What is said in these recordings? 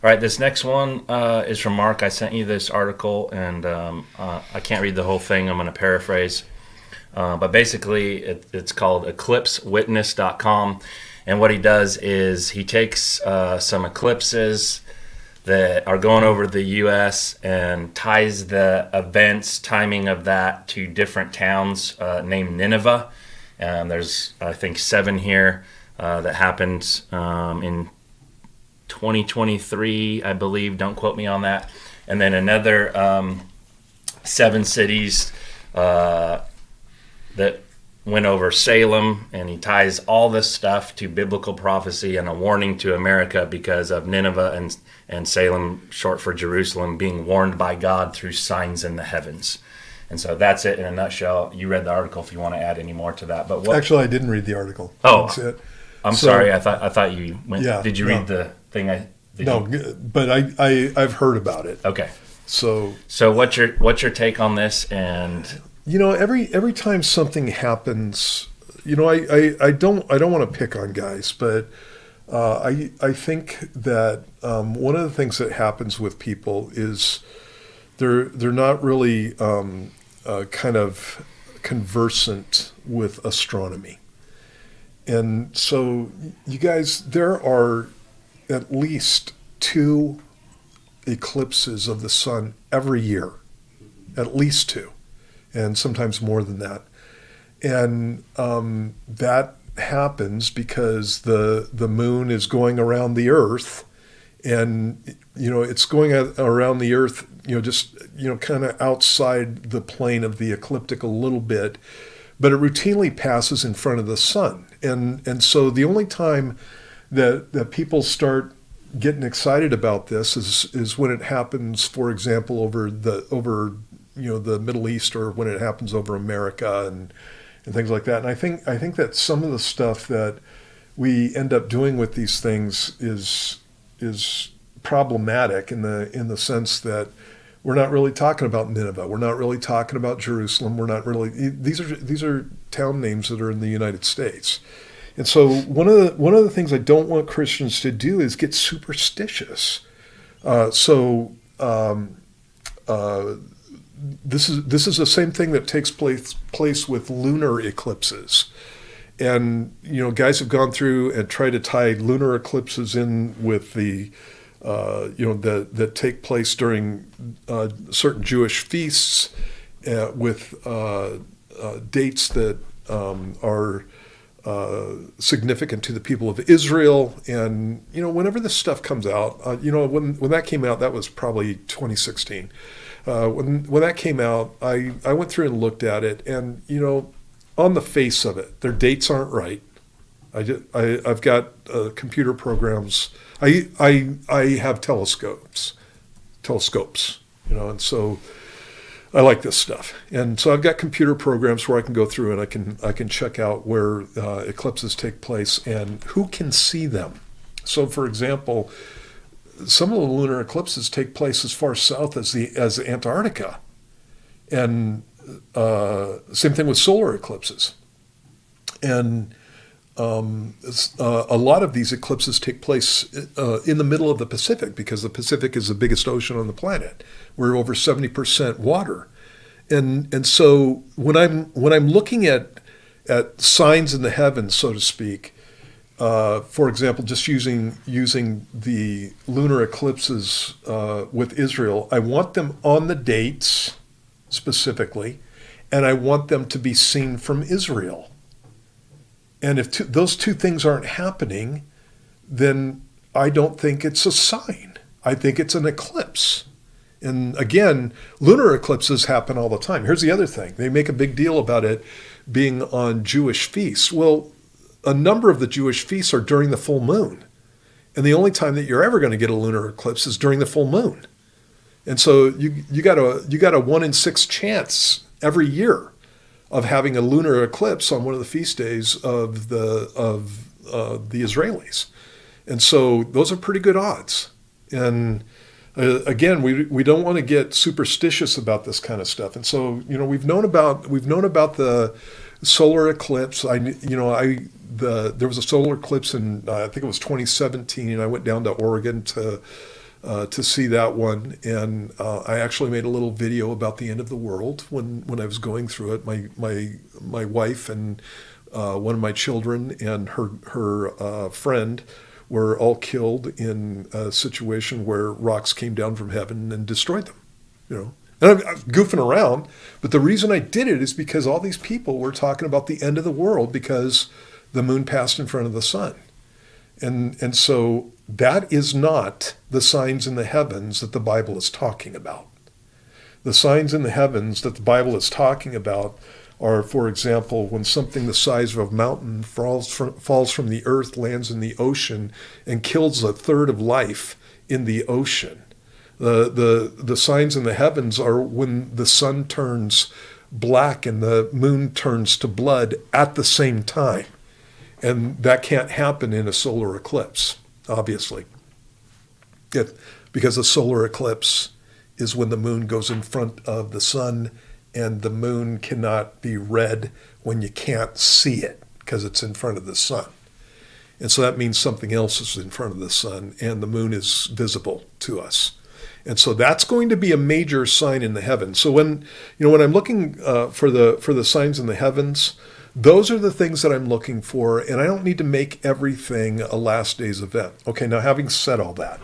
All right, this next one is from Mark. I sent you this article, and I can't read the whole thing. I'm going to paraphrase. But basically, it's called EclipseWitness.com. And what he does is he takes some eclipses that are going over the U.S. and ties the events, timing of that to different towns named Nineveh. There's, I think, 7 here that happened in 2023, I believe. Don't quote me on that. And then another 7 cities that went over Salem, and he ties all this stuff to biblical prophecy and a warning to America because of Nineveh and Salem, short for Jerusalem, being warned by God through signs in the heavens. And so that's it in a nutshell. You read the article if you want to add any more to that. But what? Actually, I didn't read the article. Oh, That's it. I'm sorry. I thought you went. Yeah, did you no. read the thing? No, but I've heard about it. Okay. So what's your take on this? And every time something happens, I don't want to pick on guys, but I think that one of the things that happens with people is they're not really kind of conversant with astronomy. And so, you guys, there are at least 2 eclipses of the sun every year, at least 2, and sometimes more than that. And that happens because the moon is going around the Earth, and it's going around the Earth, just kind of outside the plane of the ecliptic a little bit, but it routinely passes in front of the sun. And so the only time that people start getting excited about this is when it happens, for example, over the Middle East, or when it happens over America and things like that. And I think that some of the stuff that we end up doing with these things is problematic in the sense that we're not really talking about Nineveh. We're not really talking about Jerusalem. We're not really. These are town names that are in the United States. And so one of the things I don't want Christians to do is get superstitious. This is the same thing that takes place with lunar eclipses. And guys have gone through and tried to tie lunar eclipses in with the that take place during certain Jewish feasts, with dates that are significant to the people of Israel. And whenever this stuff comes out, when that came out, that was probably 2016. When that came out, I went through and looked at it, and on the face of it, their dates aren't right. I've got computer programs. I have telescopes, and so I like this stuff. And so I've got computer programs where I can go through and I can check out where eclipses take place and who can see them. So, for example, some of the lunar eclipses take place as far south as Antarctica, and same thing with solar eclipses. And a lot of these eclipses take place in the middle of the Pacific, because the Pacific is the biggest ocean on the planet. We're over 70% water, and so when I'm looking at signs in the heavens, so to speak, for example, just using the lunar eclipses with Israel, I want them on the dates specifically, and I want them to be seen from Israel. And if those 2 things aren't happening, then I don't think it's a sign. I think it's an eclipse. And again, lunar eclipses happen all the time. Here's the other thing. They make a big deal about it being on Jewish feasts. Well, a number of the Jewish feasts are during the full moon. And the only time that you're ever going to get a lunar eclipse is during the full moon. And so you got a 1 in 6 chance every year of having a lunar eclipse on one of the feast days of the Israelis. And so those are pretty good odds. And again, we don't want to get superstitious about this kind of stuff. And so we've known about the solar eclipse. There was a solar eclipse in I think it was 2017, and I went down to Oregon to to see that one. And I actually made a little video about the end of the world when I was going through it. My wife and one of my children and her friend were all killed in a situation where rocks came down from heaven and destroyed them. You know, and I was goofing around, but the reason I did it is because all these people were talking about the end of the world because the moon passed in front of the sun. And so that is not the signs in the heavens that the Bible is talking about. The signs in the heavens that the Bible is talking about are, for example, when something the size of a mountain falls from the earth, lands in the ocean, and kills a third of life in the ocean. The signs in the heavens are when the sun turns black and the moon turns to blood at the same time. And that can't happen in a solar eclipse, obviously. Because a solar eclipse is when the moon goes in front of the sun, and the moon cannot be read when you can't see it because it's in front of the sun. And so that means something else is in front of the sun, and the moon is visible to us. And so that's going to be a major sign in the heavens. So when I'm looking for the signs in the heavens, those are the things that I'm looking for, and I don't need to make everything a last days event. Okay, now having said all that,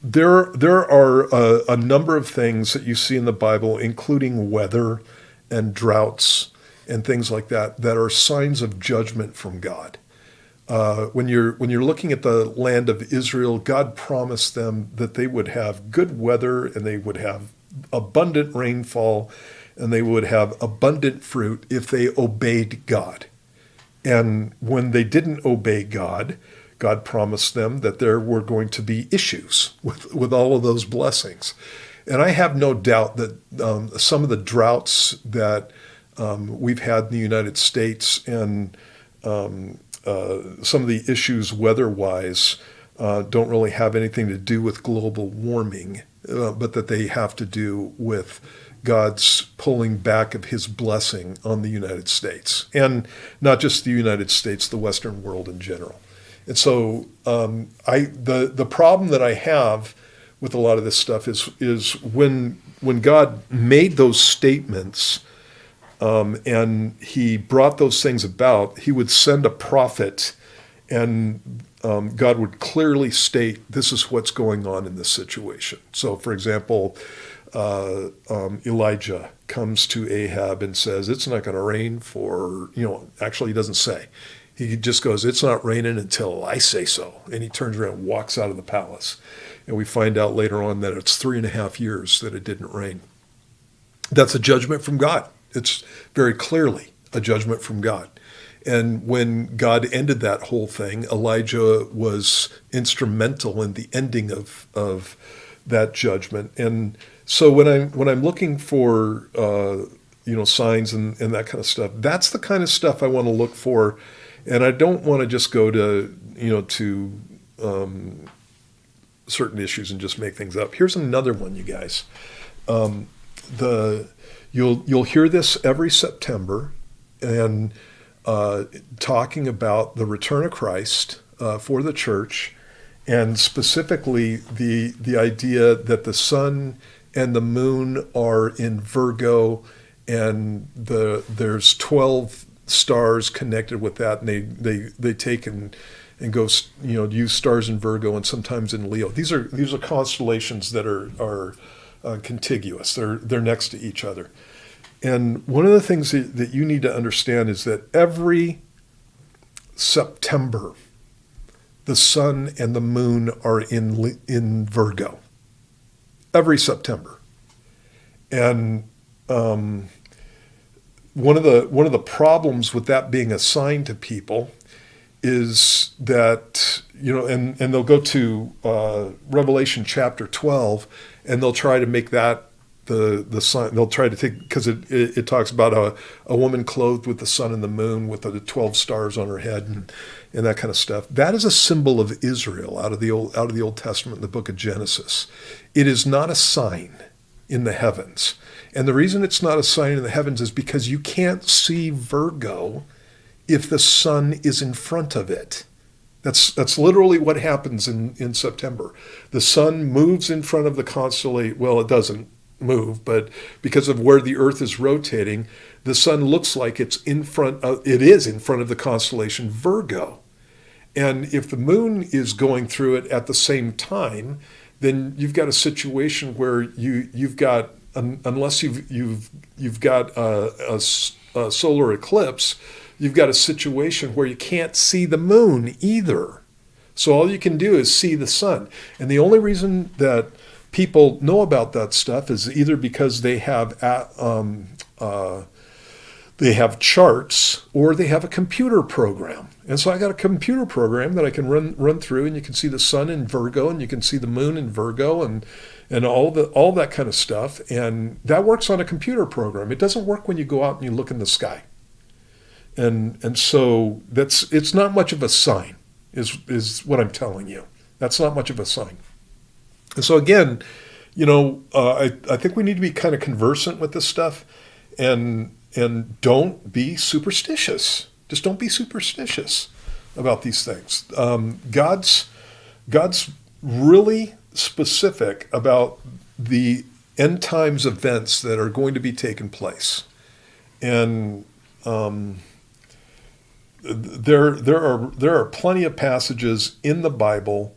there are a number of things that you see in the Bible, including weather and droughts and things like that, that are signs of judgment from God. When you're looking at the land of Israel, God promised them that they would have good weather and they would have abundant rainfall and they would have abundant fruit if they obeyed God. And when they didn't obey God, God promised them that there were going to be issues with all of those blessings. And I have no doubt that some of the droughts that we've had in the United States and some of the issues weather-wise don't really have anything to do with global warming, but that they have to do with God's pulling back of his blessing on the United States. And not just the United States, the Western world in general. And so the problem that I have with a lot of this stuff is when God made those statements and he brought those things about, he would send a prophet and God would clearly state this is what's going on in this situation. So, for example, Elijah comes to Ahab and says, it's not going to rain for, actually he doesn't say. He just goes, it's not raining until I say so. And he turns around and walks out of the palace. And we find out later on that it's 3.5 years that it didn't rain. That's a judgment from God. It's very clearly a judgment from God. And when God ended that whole thing, Elijah was instrumental in the ending of that judgment. And so when I'm looking for signs and that kind of stuff, that's the kind of stuff I want to look for. And I don't want to just go to certain issues and just make things up. Here's another one, you guys. You'll hear this every September, and talking about the return of Christ for the church, and specifically the idea that the sun and the moon are in Virgo, and there's 12 stars connected with that, and they take and go use stars in Virgo and sometimes in Leo. These are constellations that are contiguous. They're next to each other. And one of the things that you need to understand is that every September, the sun and the moon are in Virgo. Every September. And one of the problems with that being assigned to people is that, and they'll go to Revelation chapter 12, and they'll try to make that the sun. They'll try to take, because it talks about a woman clothed with the sun and the moon with the 12 stars on her head and that kind of stuff. That is a symbol of Israel out of the Old Testament in the book of Genesis. It is not a sign in the heavens. And the reason it's not a sign in the heavens is because you can't see Virgo if the sun is in front of it. That's literally what happens in September. The sun moves in front of the constellation. Well, it doesn't move, but because of where the Earth is rotating, the sun looks like it is in front of the constellation Virgo. And if the moon is going through it at the same time, then you've got a situation where you've got, unless you've got a solar eclipse, you've got a situation where you can't see the moon either. So all you can do is see the sun. And the only reason that people know about that stuff is either because they have charts or they have a computer program. And so I got a computer program that I can run through, and you can see the sun in Virgo, and you can see the moon in Virgo, and all that kind of stuff. And that works on a computer program. It doesn't work when you go out and you look in the sky. And so it's not much of a sign, is what I'm telling you. That's not much of a sign. And so again, I think we need to be kind of conversant with this stuff, and don't be superstitious. Just don't be superstitious about these things. God's really specific about the end times events that are going to be taking place, and there are plenty of passages in the Bible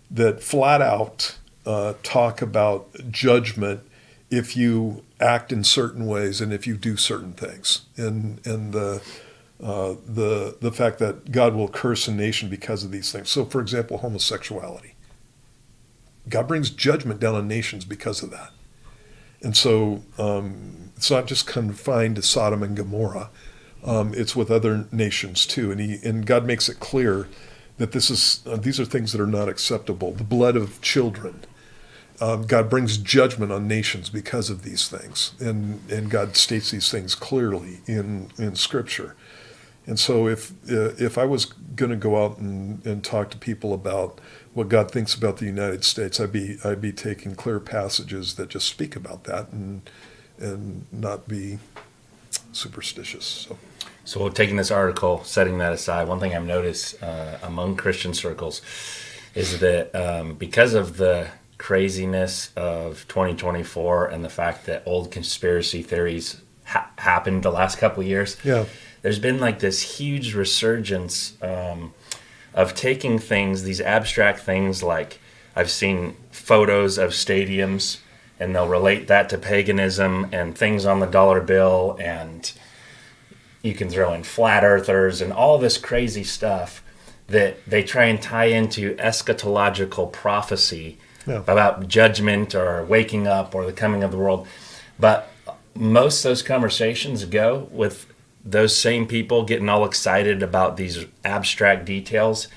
that flat out talk about judgment if you act in certain ways and if you do certain things, and the fact that God will curse a nation because of these things. So, for example, homosexuality. God brings judgment down on nations because of that. And so it's not just confined to Sodom and Gomorrah. It's with other nations too. And God makes it clear that these are things that are not acceptable. The blood of children. God brings judgment on nations because of these things. And God states these things clearly in Scripture. And so if I was going to go out and talk to people about what God thinks about the United States, I'd be taking clear passages that just speak about that and not be superstitious. So taking this article, setting that aside, one thing I've noticed among Christian circles is that because of the craziness of 2024 and the fact that old conspiracy theories happened the last couple of years, there's been like this huge resurgence of taking things, these abstract things, like I've seen photos of stadiums and they'll relate that to paganism and things on the dollar bill, and you can throw in flat earthers and all this crazy stuff that they try and tie into eschatological prophecy about judgment or waking up or the coming of the world. But most of those conversations go with those same people getting all excited about these abstract details,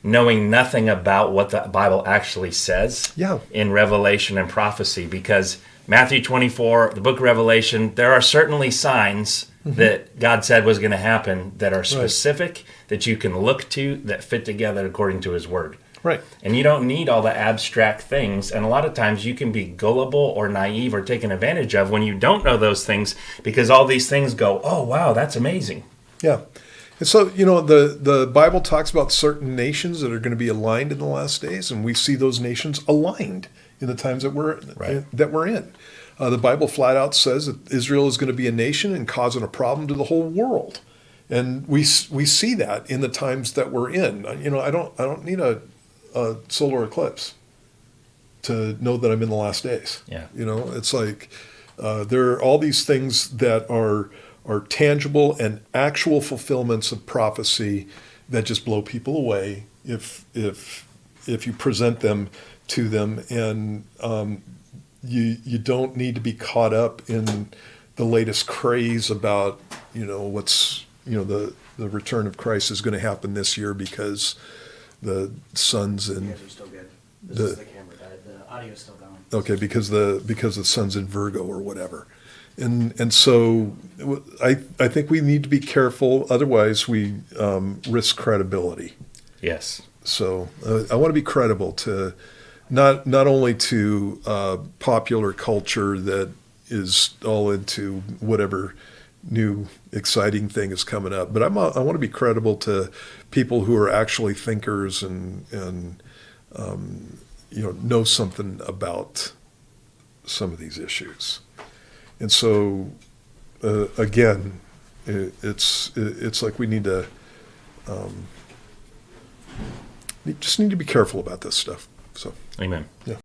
knowing nothing about what the Bible actually says in Revelation and prophecy. Because Matthew 24, the book of Revelation, there are certainly signs that God said was going to happen that are specific, that you can look to, that fit together according to His Word. Right. And you don't need all the abstract things. And a lot of times you can be gullible or naive or taken advantage of when you don't know those things, because all these things go, oh, wow, that's amazing. Yeah. And so, the Bible talks about certain nations that are going to be aligned in the last days, and we see those nations aligned in the times that we're in. The Bible flat out says that Israel is going to be a nation and causing a problem to the whole world. And we see that in the times that we're in. I don't need a solar eclipse to know that I'm in the last days. Yeah. It's like there are all these things that are tangible and actual fulfillments of prophecy that just blow people away if you present them to them, and you don't need to be caught up in the latest craze about what's the return of Christ is going to happen this year because the sun's in. You guys are still good. This is the camera died. The audio's still going. Okay, because the sun's in Virgo or whatever, and so I think we need to be careful. Otherwise, we risk credibility. Yes. So I want to be credible to not only to popular culture that is all into whatever new exciting thing is coming up. But I want to be credible to people who are actually thinkers and know something about some of these issues. And so again, it's like we need to just need to be careful about this stuff. So Amen. yeah.